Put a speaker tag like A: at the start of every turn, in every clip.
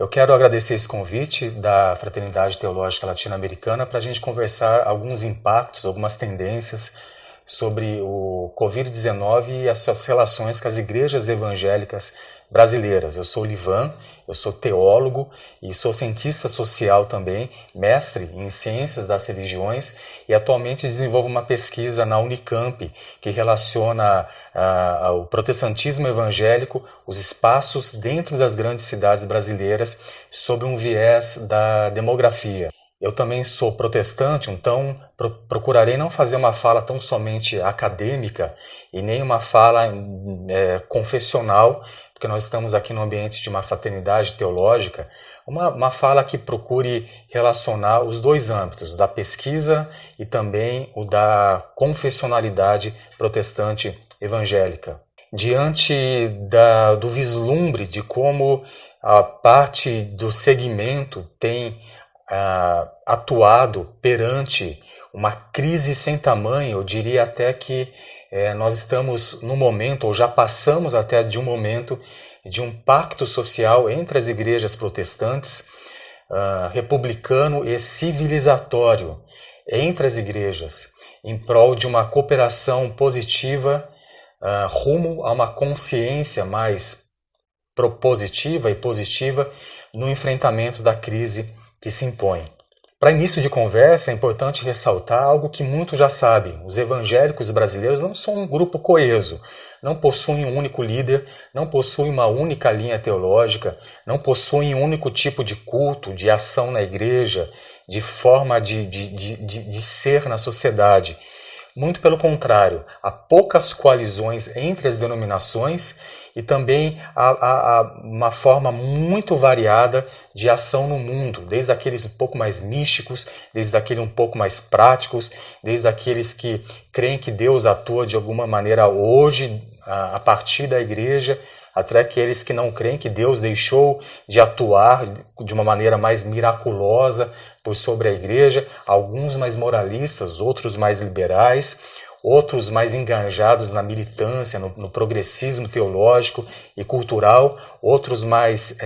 A: Eu quero agradecer esse convite da Fraternidade Teológica Latino-Americana para a gente conversar alguns impactos, algumas tendências sobre o Covid-19 e as suas relações com as igrejas evangélicas brasileiras. Eu sou Livan, eu sou teólogo e sou cientista social também, mestre em ciências das religiões e atualmente desenvolvo uma pesquisa na Unicamp que relaciona o protestantismo evangélico, os espaços dentro das grandes cidades brasileiras sob um viés da demografia. Eu também sou protestante, então procurarei não fazer uma fala tão somente acadêmica e nem uma fala confessional, porque nós estamos aqui no ambiente de uma fraternidade teológica, uma fala que procure relacionar os dois âmbitos, da pesquisa e também o da confessionalidade protestante evangélica. Diante do vislumbre de como a parte do segmento tem atuado perante uma crise sem tamanho, eu diria até que nós estamos no momento, ou já passamos até de um momento, de um pacto social entre as igrejas protestantes, republicano e civilizatório entre as igrejas, em prol de uma cooperação positiva rumo a uma consciência mais propositiva e positiva no enfrentamento da crise que se impõe. Para início de conversa, é importante ressaltar algo que muitos já sabem. Os evangélicos brasileiros não são um grupo coeso, não possuem um único líder, não possuem uma única linha teológica, não possuem um único tipo de culto, de ação na igreja, de forma de ser na sociedade. Muito pelo contrário, há poucas coalizões entre as denominações e também há uma forma muito variada de ação no mundo, desde aqueles um pouco mais místicos, desde aqueles um pouco mais práticos, desde aqueles que creem que Deus atua de alguma maneira hoje, a partir da igreja, até aqueles que não creem que Deus deixou de atuar de uma maneira mais miraculosa por sobre a igreja, alguns mais moralistas, outros mais liberais, outros mais engajados na militância, no progressismo teológico e cultural, outros mais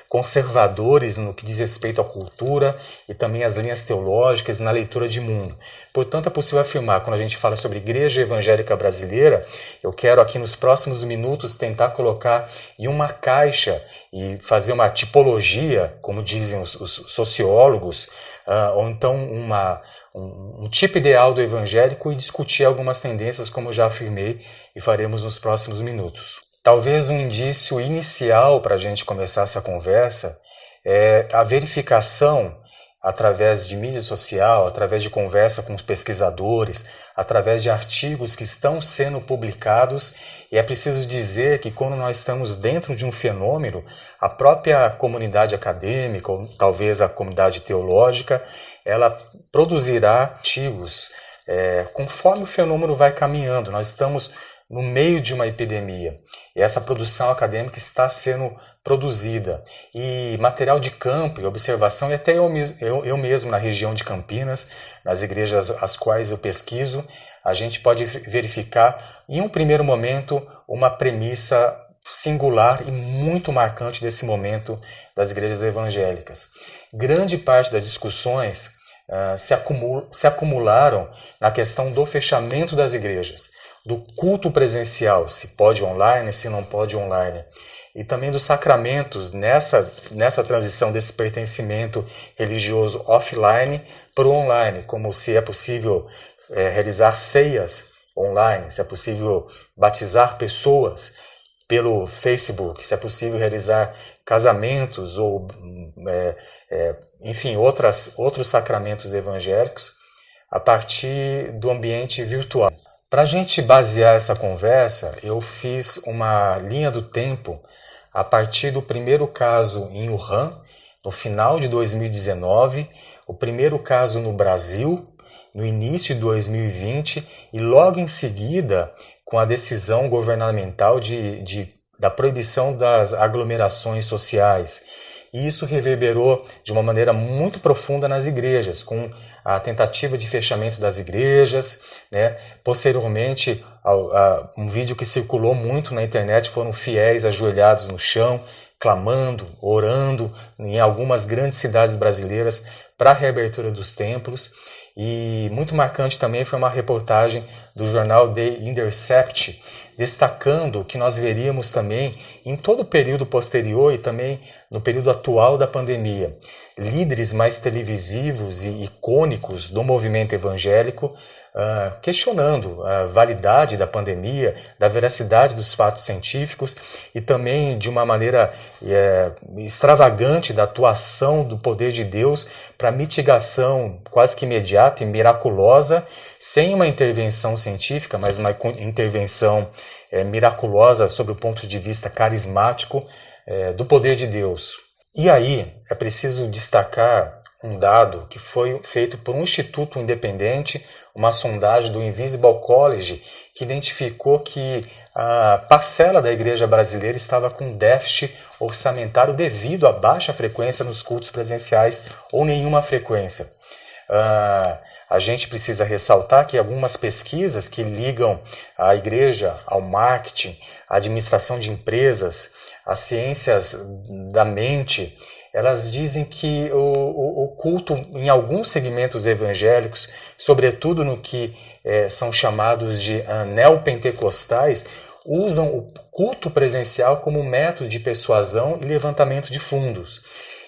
A: conservadores no que diz respeito à cultura e também às linhas teológicas e na leitura de mundo. Portanto, é possível afirmar, quando a gente fala sobre Igreja Evangélica Brasileira, eu quero aqui nos próximos minutos tentar colocar em uma caixa e fazer uma tipologia, como dizem os sociólogos, ou então um tipo ideal do evangélico e discutir algumas tendências, como eu já afirmei, e faremos nos próximos minutos. Talvez um indício inicial para a gente começar essa conversa é a verificação através de mídia social, através de conversa com os pesquisadores, através de artigos que estão sendo publicados, e é preciso dizer que quando nós estamos dentro de um fenômeno, a própria comunidade acadêmica, ou talvez a comunidade teológica, ela produzirá artigos conforme o fenômeno vai caminhando. Nós estamos no meio de uma epidemia e essa produção acadêmica está sendo produzida. E material de campo e observação, e até eu mesmo na região de Campinas, nas igrejas às quais eu pesquiso, a gente pode verificar, em um primeiro momento, uma premissa singular e muito marcante desse momento das igrejas evangélicas. Grande parte das discussões se acumularam na questão do fechamento das igrejas, do culto presencial, se pode online, se não pode online, e também dos sacramentos nessa transição desse pertencimento religioso offline para o online, como se é possível realizar ceias online, se é possível batizar pessoas pelo Facebook, se é possível realizar casamentos ou, enfim, outros sacramentos evangélicos a partir do ambiente virtual. Para a gente basear essa conversa, eu fiz uma linha do tempo a partir do primeiro caso em Wuhan, no final de 2019, o primeiro caso no Brasil, no início de 2020, e logo em seguida, com a decisão governamental da proibição das aglomerações sociais. E isso reverberou de uma maneira muito profunda nas igrejas, com a tentativa de fechamento das igrejas, né? Posteriormente Um vídeo que circulou muito na internet foram fiéis ajoelhados no chão, clamando, orando em algumas grandes cidades brasileiras para a reabertura dos templos. E muito marcante também foi uma reportagem do jornal The Intercept, destacando que nós veríamos também em todo o período posterior e também no período atual da pandemia, líderes mais televisivos e icônicos do movimento evangélico questionando a validade da pandemia, da veracidade dos fatos científicos e também de uma maneira extravagante da atuação do poder de Deus para mitigação quase que imediata e miraculosa, sem uma intervenção científica, mas uma intervenção miraculosa sob o ponto de vista carismático do poder de Deus. E aí é preciso destacar um dado que foi feito por um instituto independente, uma sondagem do Invisible College, que identificou que a parcela da igreja brasileira estava com déficit orçamentário devido à baixa frequência nos cultos presenciais ou nenhuma frequência. A gente precisa ressaltar que algumas pesquisas que ligam a igreja ao marketing, à administração de empresas, às ciências da mente, elas dizem que o culto em alguns segmentos evangélicos, sobretudo no que são chamados de neopentecostais, usam o culto presencial como método de persuasão e levantamento de fundos.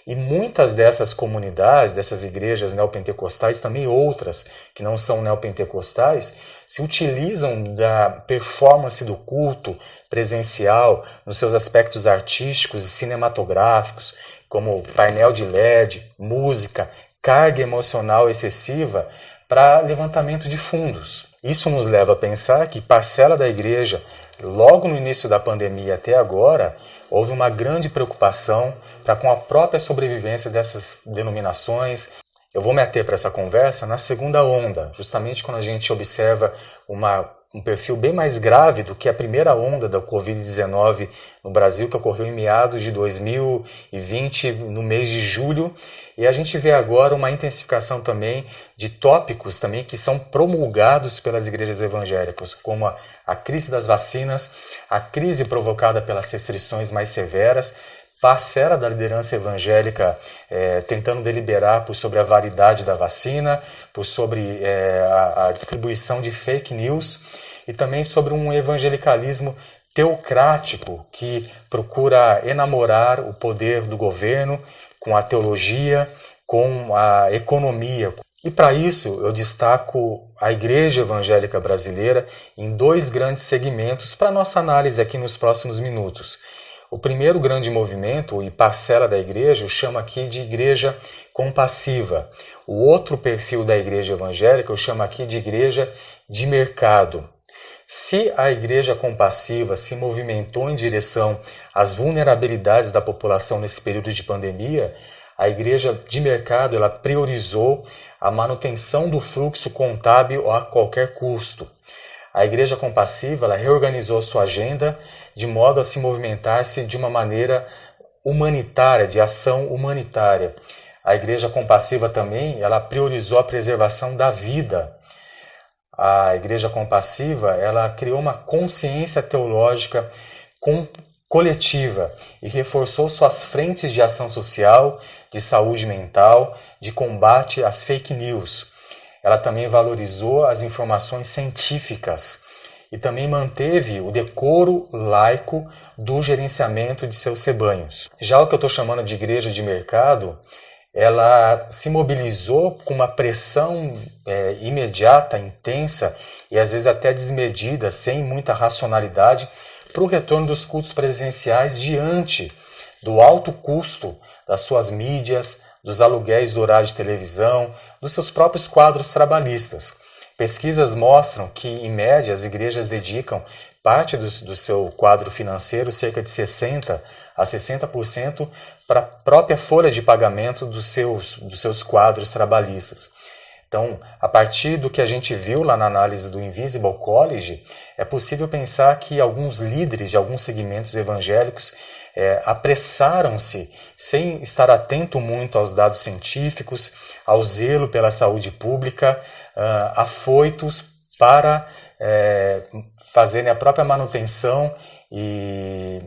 A: E muitas dessas comunidades, dessas igrejas neopentecostais, também outras que não são neopentecostais, se utilizam da performance do culto presencial nos seus aspectos artísticos e cinematográficos, como painel de LED, música, carga emocional excessiva para levantamento de fundos. Isso nos leva a pensar que parcela da igreja, logo no início da pandemia até agora, houve uma grande preocupação com a própria sobrevivência dessas denominações. Eu vou me ater para essa conversa na segunda onda, justamente quando a gente observa um perfil bem mais grave do que a primeira onda da Covid-19 no Brasil, que ocorreu em meados de 2020, no mês de julho, e a gente vê agora uma intensificação também de tópicos também que são promulgados pelas igrejas evangélicas, como a crise das vacinas, a crise provocada pelas restrições mais severas, parcela da liderança evangélica tentando deliberar sobre a validade da vacina, sobre a distribuição de fake news e também sobre um evangelicalismo teocrático que procura enamorar o poder do governo com a teologia, com a economia. E para isso eu destaco a Igreja Evangélica Brasileira em dois grandes segmentos para nossa análise aqui nos próximos minutos. O primeiro grande movimento e parcela da igreja eu chamo aqui de igreja compassiva. O outro perfil da igreja evangélica eu chamo aqui de igreja de mercado. Se a igreja compassiva se movimentou em direção às vulnerabilidades da população nesse período de pandemia, a igreja de mercado ela priorizou a manutenção do fluxo contábil a qualquer custo. A igreja compassiva ela reorganizou sua agenda de modo a se movimentar-se de uma maneira humanitária, de ação humanitária. A igreja compassiva também ela priorizou a preservação da vida. A igreja compassiva ela criou uma consciência teológica coletiva e reforçou suas frentes de ação social, de saúde mental, de combate às fake news. Ela também valorizou as informações científicas e também manteve o decoro laico do gerenciamento de seus rebanhos. Já o que eu estou chamando de igreja de mercado, ela se mobilizou com uma pressão imediata, intensa e às vezes até desmedida, sem muita racionalidade, para o retorno dos cultos presenciais diante do alto custo das suas mídias, dos aluguéis do horário de televisão, dos seus próprios quadros trabalhistas. Pesquisas mostram que, em média, as igrejas dedicam parte do seu quadro financeiro, cerca de 60% a 60%, para a própria folha de pagamento dos seus quadros trabalhistas. Então, a partir do que a gente viu lá na análise do Invisible College, é possível pensar que alguns líderes de alguns segmentos evangélicos apressaram-se, sem estar atento muito aos dados científicos, ao zelo pela saúde pública, afoitos para fazerem a própria manutenção e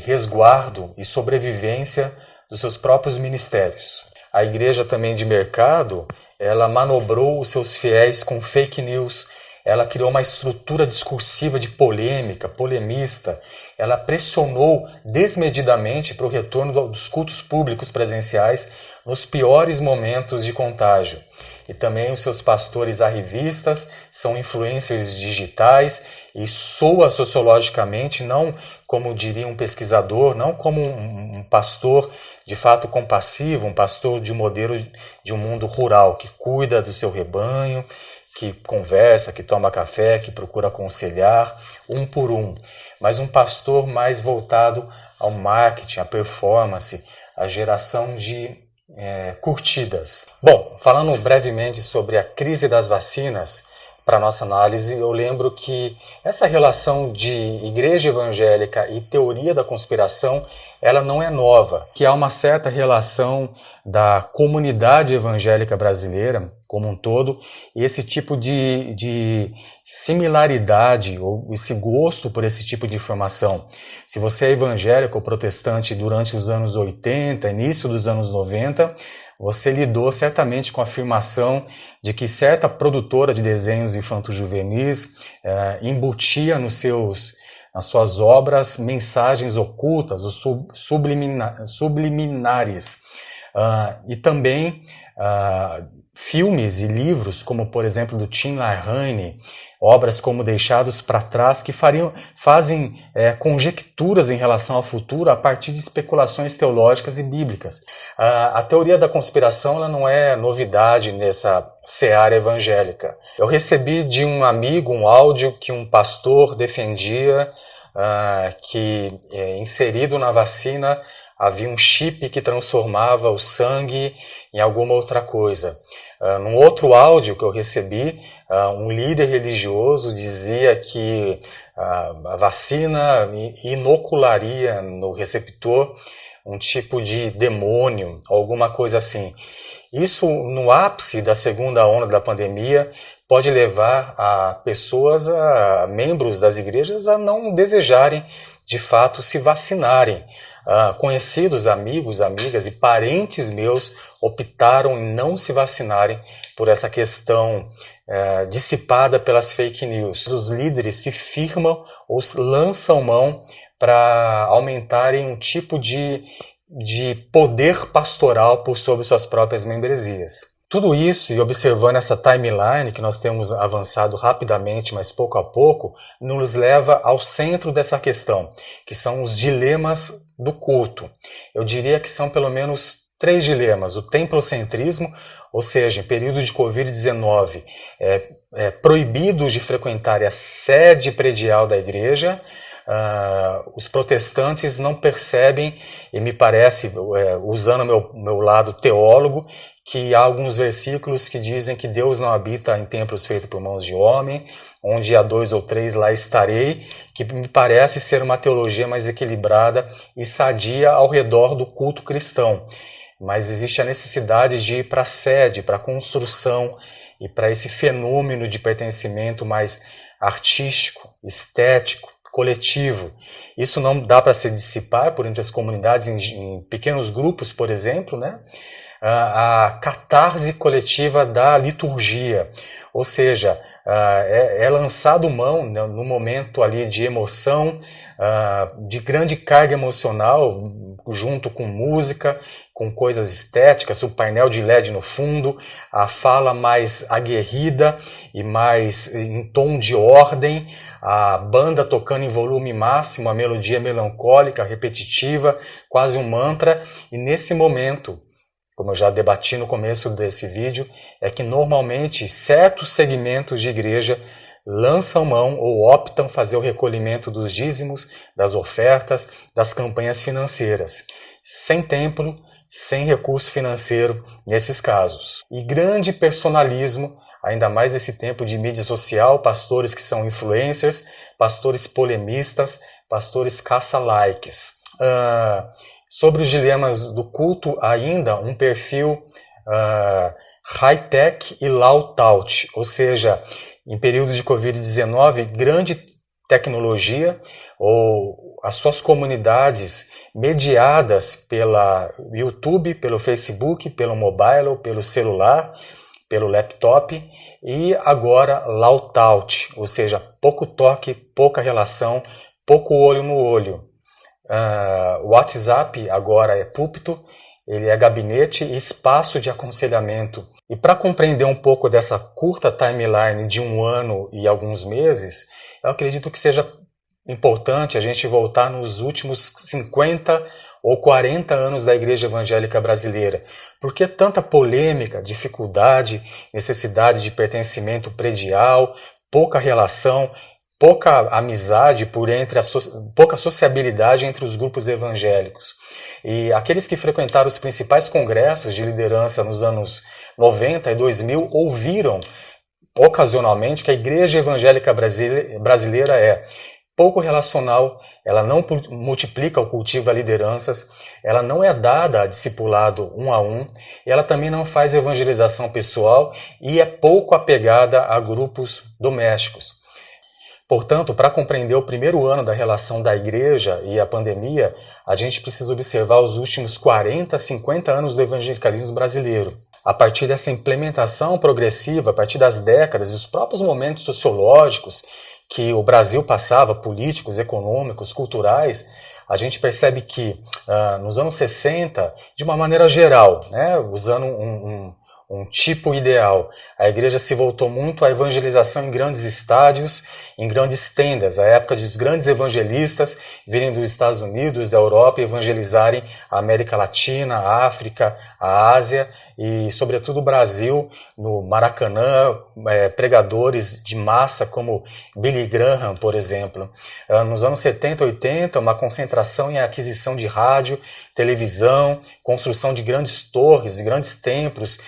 A: resguardo e sobrevivência dos seus próprios ministérios. A igreja também de mercado, ela manobrou os seus fiéis com fake news, ela criou uma estrutura discursiva de polêmica, polemista, ela pressionou desmedidamente para o retorno dos cultos públicos presenciais nos piores momentos de contágio. E também os seus pastores arrivistas são influencers digitais e soa sociologicamente, não como diria um pesquisador, não como um pastor de fato compassivo, um pastor de um modelo de um mundo rural, que cuida do seu rebanho, que conversa, que toma café, que procura aconselhar um por um, mas um pastor mais voltado ao marketing, à performance, à geração de curtidas. Bom, falando brevemente sobre a crise das vacinas, para nossa análise, eu lembro que essa relação de igreja evangélica e teoria da conspiração, ela não é nova, que há uma certa relação da comunidade evangélica brasileira como um todo e esse tipo de similaridade ou esse gosto por esse tipo de informação. Se você é evangélico ou protestante durante os anos 80, início dos anos 90, você lidou certamente com a afirmação de que certa produtora de desenhos infanto-juvenis embutia nas suas obras mensagens ocultas ou subliminares. E também filmes e livros, como por exemplo do Tim LaHaye, obras como Deixados para Trás, que fazem conjecturas em relação ao futuro a partir de especulações teológicas e bíblicas. A teoria da conspiração ela não é novidade nessa seara evangélica. Eu recebi de um amigo um áudio que um pastor defendia que inserido na vacina havia um chip que transformava o sangue em alguma outra coisa. Num outro áudio que eu recebi, um líder religioso dizia que a vacina inocularia no receptor um tipo de demônio, alguma coisa assim. Isso, no ápice da segunda onda da pandemia, pode levar a pessoas, a membros das igrejas, a não desejarem, de fato, se vacinarem. Conhecidos, amigos, amigas e parentes meus optaram em não se vacinarem por essa questão dissipada pelas fake news. Os líderes se firmam ou lançam mão para aumentarem um tipo de poder pastoral por sobre suas próprias membresias. Tudo isso, e observando essa timeline que nós temos avançado rapidamente, mas pouco a pouco, nos leva ao centro dessa questão, que são os dilemas do culto. Eu diria que são pelo menos 3 dilemas. O templocentrismo, ou seja, em período de Covid-19, proibidos de frequentar a sede predial da igreja. Os protestantes não percebem, e me parece, usando meu lado teólogo, que há alguns versículos que dizem que Deus não habita em templos feitos por mãos de homem, onde há 2 ou 3 lá estarei, que me parece ser uma teologia mais equilibrada e sadia ao redor do culto cristão. Mas existe a necessidade de ir para a sede, para a construção e para esse fenômeno de pertencimento mais artístico, estético, coletivo. Isso não dá para se dissipar por entre as comunidades em pequenos grupos, por exemplo, né? A catarse coletiva da liturgia, ou seja, é lançado mão no momento ali de emoção, de grande carga emocional, junto com música, com coisas estéticas, o painel de LED no fundo, a fala mais aguerrida e mais em tom de ordem, a banda tocando em volume máximo, a melodia melancólica, repetitiva, quase um mantra, e nesse momento, como eu já debati no começo desse vídeo, é que normalmente certos segmentos de igreja lançam mão ou optam fazer o recolhimento dos dízimos, das ofertas, das campanhas financeiras, sem templo, sem recurso financeiro nesses casos. E grande personalismo, ainda mais nesse tempo de mídia social, pastores que são influencers, pastores polemistas, pastores caça-likes. Sobre os dilemas do culto, ainda um perfil high-tech e low-tout, ou seja, em período de Covid-19, grande tecnologia ou as suas comunidades mediadas pela YouTube, pelo Facebook, pelo mobile, pelo celular, pelo laptop e agora loud touch, ou seja, pouco toque, pouca relação, pouco olho no olho. O WhatsApp agora é púlpito, ele é gabinete e espaço de aconselhamento. E para compreender um pouco dessa curta timeline de 1 ano e alguns meses, eu acredito que seja importante a gente voltar nos últimos 50 ou 40 anos da Igreja Evangélica Brasileira. Por que tanta polêmica, dificuldade, necessidade de pertencimento predial, pouca relação, pouca amizade pouca sociabilidade entre os grupos evangélicos? E aqueles que frequentaram os principais congressos de liderança nos anos 90 e 2000 ouviram ocasionalmente que a Igreja Evangélica Brasileira é pouco relacional, ela não multiplica o cultivo a lideranças, ela não é dada a discipulado 1 a 1, e ela também não faz evangelização pessoal e é pouco apegada a grupos domésticos. Portanto, para compreender o primeiro ano da relação da igreja e a pandemia, a gente precisa observar os últimos 40, 50 anos do evangelicalismo brasileiro. A partir dessa implementação progressiva, a partir das décadas e os próprios momentos sociológicos que o Brasil passava, políticos, econômicos, culturais, a gente percebe que nos anos 60, de uma maneira geral, né, usando um tipo ideal, a igreja se voltou muito à evangelização em grandes estádios, em grandes tendas, a época dos grandes evangelistas virem dos Estados Unidos, da Europa e evangelizarem a América Latina, a África, a Ásia e, sobretudo, o Brasil, no Maracanã, pregadores de massa como Billy Graham, por exemplo. Nos anos 70 e 80, uma concentração em aquisição de rádio, televisão, construção de grandes torres, de grandes templos,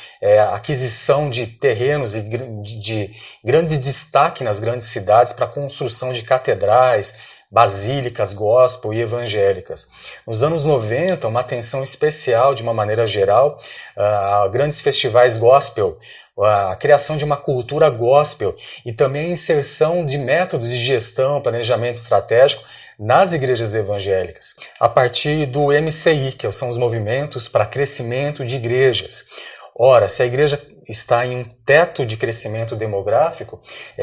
A: aquisição de terrenos e de grande destaque nas grandes cidades para a construção de catedrais, basílicas, gospel e evangélicas. Nos anos 90, uma atenção especial, de uma maneira geral, a grandes festivais gospel, a criação de uma cultura gospel e também a inserção de métodos de gestão, planejamento estratégico nas igrejas evangélicas, a partir do MCI, que são os movimentos para crescimento de igrejas. Ora, se a igreja está em um teto de crescimento demográfico,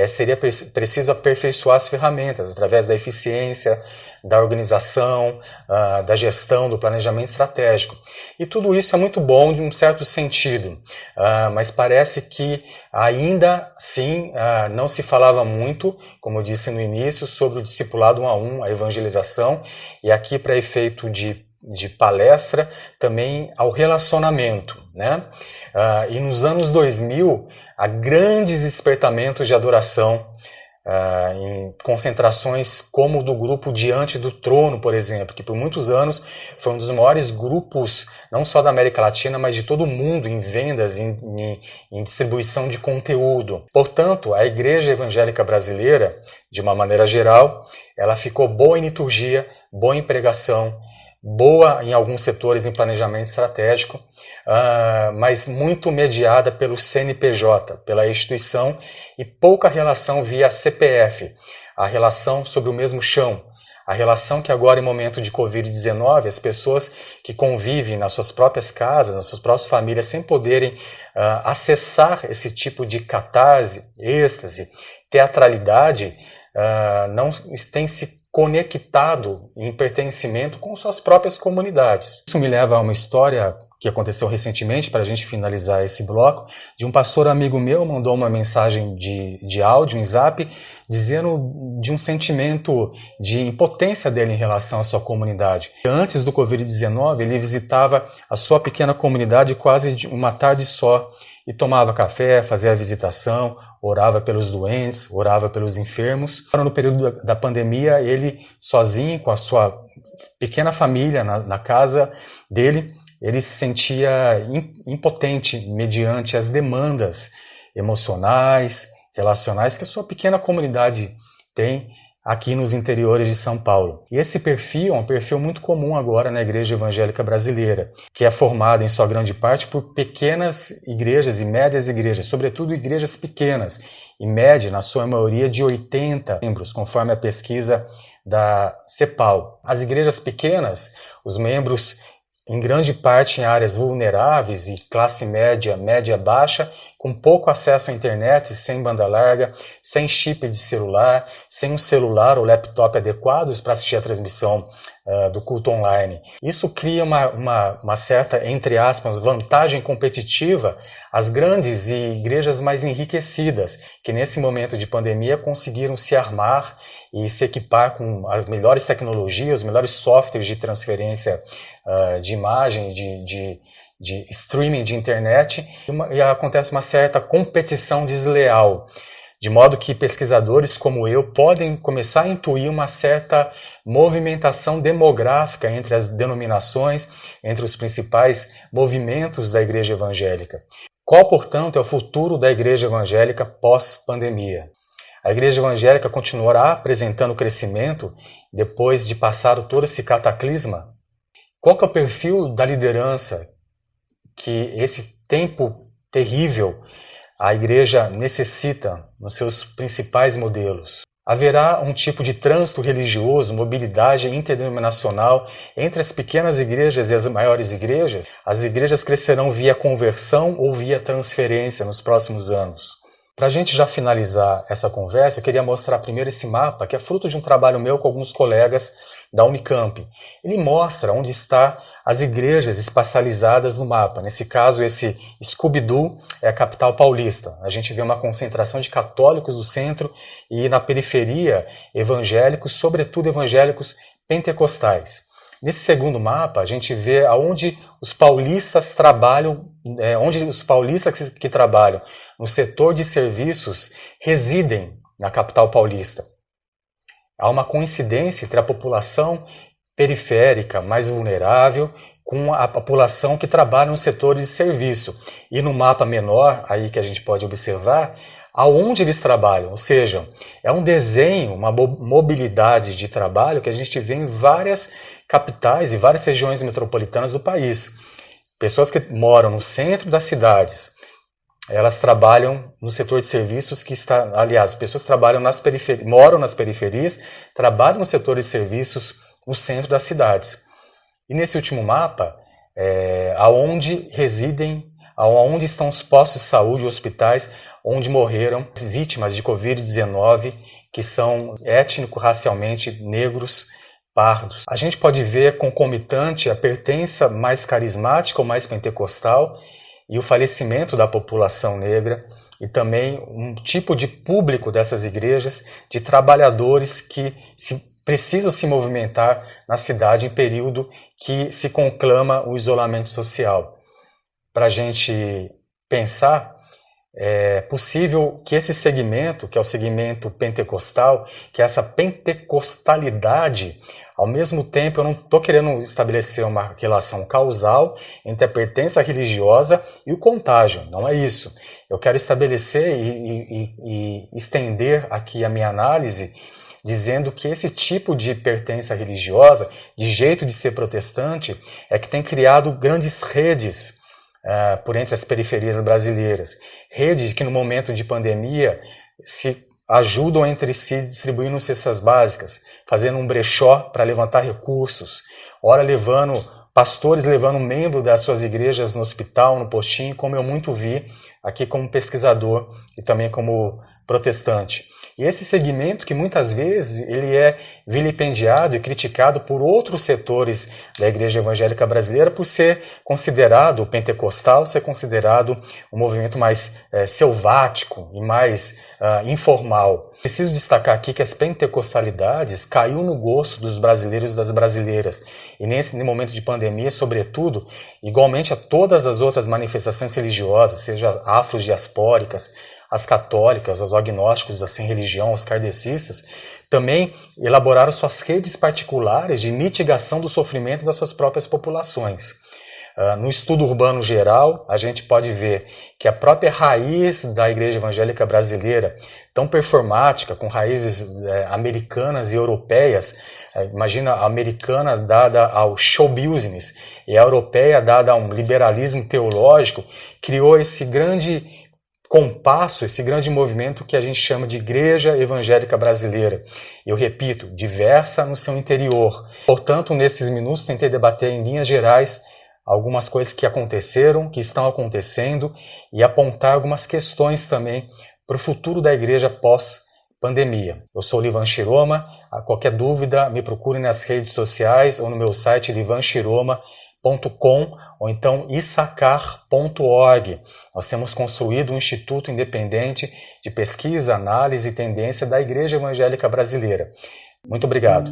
A: seria preciso aperfeiçoar as ferramentas através da eficiência, da organização, da gestão, do planejamento estratégico. E tudo isso é muito bom de um certo sentido, mas parece que ainda assim não se falava muito, como eu disse no início, sobre o discipulado 1 a 1, a evangelização, e aqui para efeito de palestra, também ao relacionamento, né? E nos anos 2000, há grandes despertamentos de adoração, em concentrações como o do grupo Diante do Trono, por exemplo, que por muitos anos foi um dos maiores grupos, não só da América Latina, mas de todo o mundo, em vendas, em distribuição de conteúdo. Portanto, a Igreja Evangélica Brasileira, de uma maneira geral, ela ficou boa em liturgia, boa em pregação, boa em alguns setores em planejamento estratégico, mas muito mediada pelo CNPJ, pela instituição, e pouca relação via CPF, a relação sobre o mesmo chão, a relação que agora, em momento de Covid-19, as pessoas que convivem nas suas próprias casas, nas suas próprias famílias, sem poderem acessar esse tipo de catarse, êxtase, teatralidade, não têm se conectado em pertencimento com suas próprias comunidades. Isso me leva a uma história que aconteceu recentemente, para a gente finalizar esse bloco, de um pastor amigo meu mandou uma mensagem de áudio, um zap, dizendo de um sentimento de impotência dele em relação à sua comunidade. Antes do Covid-19, ele visitava a sua pequena comunidade quase de uma tarde só, e tomava café, fazia a visitação, orava pelos doentes, orava pelos enfermos. No período da pandemia, ele sozinho, com a sua pequena família na casa dele, ele se sentia impotente mediante as demandas emocionais, relacionais que a sua pequena comunidade tem, aqui nos interiores de São Paulo. E esse perfil é um perfil muito comum agora na Igreja Evangélica Brasileira, que é formada em sua grande parte por pequenas igrejas e médias igrejas, sobretudo igrejas pequenas, em média, na sua maioria, de 80 membros, conforme a pesquisa da CEPAL. As igrejas pequenas, os membros em grande parte em áreas vulneráveis e classe média, média baixa, com pouco acesso à internet, sem banda larga, sem chip de celular, sem um celular ou laptop adequados para assistir a transmissão do culto online. Isso cria uma certa, entre aspas, vantagem competitiva às grandes e igrejas mais enriquecidas, que nesse momento de pandemia conseguiram se armar e se equipar com as melhores tecnologias, os melhores softwares de transferência de imagem, de streaming de internet, e acontece uma certa competição desleal, de modo que pesquisadores como eu podem começar a intuir uma certa movimentação demográfica entre as denominações, entre os principais movimentos da igreja evangélica. Qual, portanto, é o futuro da igreja evangélica pós-pandemia? A igreja evangélica continuará apresentando crescimento depois de passar todo esse cataclisma? Qual que é o perfil da liderança que esse tempo terrível a igreja necessita nos seus principais modelos? Haverá um tipo de trânsito religioso, mobilidade interdenominacional entre as pequenas igrejas e as maiores igrejas? As igrejas crescerão via conversão ou via transferência nos próximos anos? Para a gente já finalizar essa conversa, eu queria mostrar primeiro esse mapa, que é fruto de um trabalho meu com alguns colegas da Unicamp. Ele mostra onde estão as igrejas espacializadas no mapa. Nesse caso, esse Scooby-Doo é a capital paulista. A gente vê uma concentração de católicos no centro e na periferia evangélicos, sobretudo evangélicos pentecostais. Nesse segundo mapa, a gente vê aonde os paulistas trabalham, onde os paulistas que trabalham no setor de serviços residem na capital paulista. Há uma coincidência entre a população periférica mais vulnerável com a população que trabalha nos setores de serviço. E no mapa menor, aí que a gente pode observar, aonde eles trabalham, ou seja, é um desenho, uma mobilidade de trabalho que a gente vê em várias capitais e várias regiões metropolitanas do país. Pessoas que moram no centro das cidades, elas trabalham no setor de serviços que está, aliás, pessoas que trabalham moram nas periferias, trabalham no setor de serviços no centro das cidades. E nesse último mapa, aonde residem, aonde estão os postos de saúde, hospitais, onde morreram vítimas de Covid-19, que são étnico-racialmente negros, pardos. A gente pode ver concomitante a pertença mais carismática ou mais pentecostal e o falecimento da população negra e também um tipo de público dessas igrejas, de trabalhadores que precisam se movimentar na cidade em período que se conclama o isolamento social. Para a gente pensar, é possível que esse segmento, que é o segmento pentecostal, que essa pentecostalidade, ao mesmo tempo eu não estou querendo estabelecer uma relação causal entre a pertença religiosa e o contágio, não é isso. Eu quero estabelecer e estender aqui a minha análise dizendo que esse tipo de pertença religiosa, de jeito de ser protestante, é que tem criado grandes redes por entre as periferias brasileiras. Redes que no momento de pandemia se ajudam entre si distribuindo cestas básicas, fazendo um brechó para levantar recursos, ora pastores levando um membro das suas igrejas no hospital, no postinho, como eu muito vi aqui como pesquisador e também como protestante. E esse segmento que muitas vezes ele é vilipendiado e criticado por outros setores da igreja evangélica brasileira por ser considerado pentecostal, ser considerado um movimento mais selvático e mais informal. Preciso destacar aqui que as pentecostalidades caiu no gosto dos brasileiros e das brasileiras. E nesse momento de pandemia, sobretudo, igualmente a todas as outras manifestações religiosas, seja afrodiaspóricas, as católicas, os agnósticos, as sem religião, os kardecistas, também elaboraram suas redes particulares de mitigação do sofrimento das suas próprias populações. No estudo urbano geral, a gente pode ver que a própria raiz da igreja evangélica brasileira, tão performática, com raízes americanas e europeias, imagina a americana dada ao show business e a europeia dada a um liberalismo teológico, criou esse grande compasso, esse grande movimento que a gente chama de Igreja Evangélica Brasileira. Eu repito, diversa no seu interior. Portanto, nesses minutos tentei debater em linhas gerais algumas coisas que aconteceram, que estão acontecendo e apontar algumas questões também para o futuro da igreja pós-pandemia. Eu sou Livan Shiroma, a qualquer dúvida me procure nas redes sociais ou no meu site livanshiroma.com ou então issacar.org. Nós temos construído um instituto independente de pesquisa, análise e tendência da Igreja Evangélica Brasileira. Muito obrigado.